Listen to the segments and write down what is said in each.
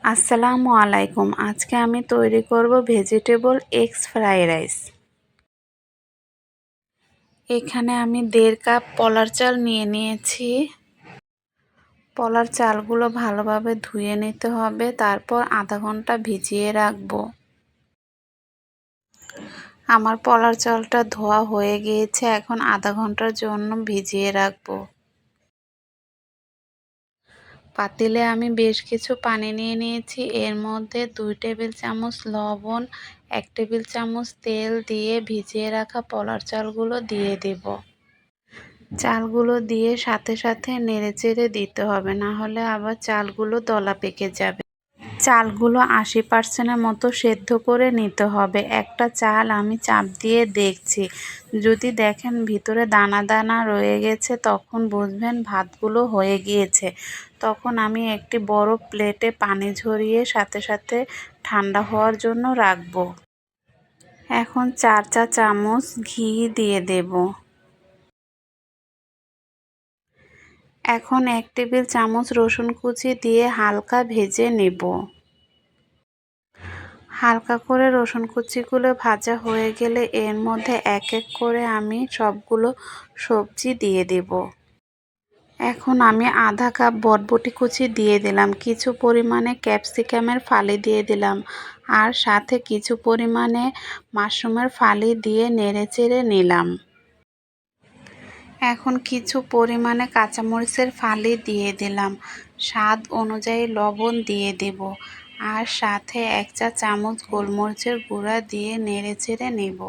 আসসালামু আলাইকুম। আজকে আমি তৈরি করব ভেজিটেবল এগস ফ্রাই রাইস। এখানে আমি 1.5 কাপ পলার চাল নিয়ে নিয়েছি। পলার চালগুলো ভালোভাবে ধুয়ে নিতে হবে, তারপর আধা ঘন্টা ভিজিয়ে রাখবো। আমার পলার চালটা ধোয়া হয়ে গিয়েছে, এখন আধা ঘন্টার জন্য ভিজিয়ে রাখবো। পাতিলে আমি বেশ কিছু পানি নিয়ে নিয়েছি। এর মধ্যে 2 টেবিল চামচ লবণ, 1 টেবিল চামচ তেল দিয়ে ভিজিয়ে রাখা পলার চালগুলো দিয়ে দেব। চালগুলো দিয়ে সাথে সাথে নেড়েচেড়ে দিতে হবে, না হলে আবার চালগুলো দলা পেকে যাবে। চালগুলো 80% মতো সেদ্ধ করে নিতে হবে। একটা চাল আমি চাপ দিয়ে দেখছি, যদি দেখেন ভিতরে দানা দানা রয়ে গেছে তখন বুঝবেন ভাতগুলো হয়ে গিয়েছে। তখন আমি একটি বড় প্লেটে পানি ঝরিয়ে সাথে সাথে ঠান্ডা হওয়ার জন্য রাখবো। এখন 4 চা চামচ ঘি দিয়ে দেব। এখন 1 টেবিল চামচ রসুন কুচি দিয়ে হালকা ভেজে নেব। হালকা করে রসুন কুচিগুলো ভাজা হয়ে গেলে এর মধ্যে এক এক করে আমি সবগুলো সবজি দিয়ে দেব। এখন আমি আধা কাপ বরবটি কুচি দিয়ে দিলাম, কিছু পরিমাণে ক্যাপসিকামের ফালি দিয়ে দিলাম, আর সাথে কিছু পরিমাণে মাশরুমের ফালি দিয়ে নেড়েচেড়ে নিলাম। এখন কিছু পরিমাণে কাঁচামরিচের ফালি দিয়ে দিলাম, স্বাদ অনুযায়ী লবণ দিয়ে দেব, আর সাথে 1 চা চামচ গোলমরিচের গুঁড়া দিয়ে নেড়েচেড়ে নেব।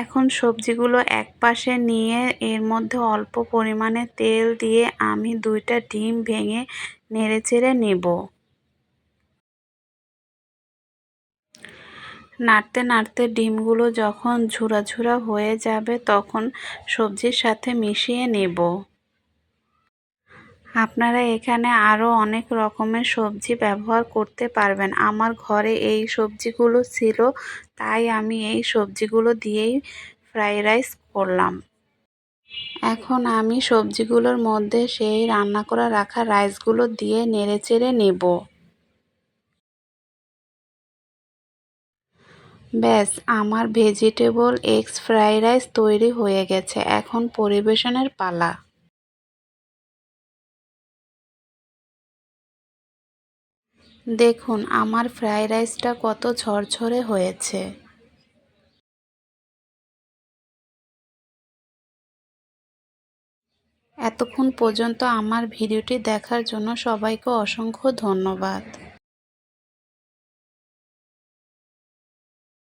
এখন সবজিগুলো এক পাশে নিয়ে এর মধ্যে অল্প পরিমাণে তেল দিয়ে আমি 2টা ডিম ভেঙে নেড়েচেড়ে নেব। নাড়তে নাড়তে ডিমগুলো যখন ঝুরা ঝুরা হয়ে যাবে তখন সবজির সাথে মিশিয়ে নেব। আপনারা এখানে আরও অনেক রকমের সবজি ব্যবহার করতে পারবেন। আমার ঘরে এই সবজিগুলো ছিল, তাই আমি এই সবজিগুলো দিয়েই ফ্রাই রাইস করলাম। এখন আমি সবজিগুলোর মধ্যে সেই রান্না করা রাখা রাইসগুলো দিয়ে নেড়েচেড়ে নেব। ব্যাস, আমার ভেজিটেবল এগস ফ্রাই রাইস তৈরি হয়ে গেছে। এখন পরিবেশনের পালা। দেখুন আমার ফ্রাই রাইসটা কত ঝরঝরে হয়েছে। এতক্ষণ পর্যন্ত আমার ভিডিওটি দেখার জন্য সবাইকে অসংখ্য ধন্যবাদ।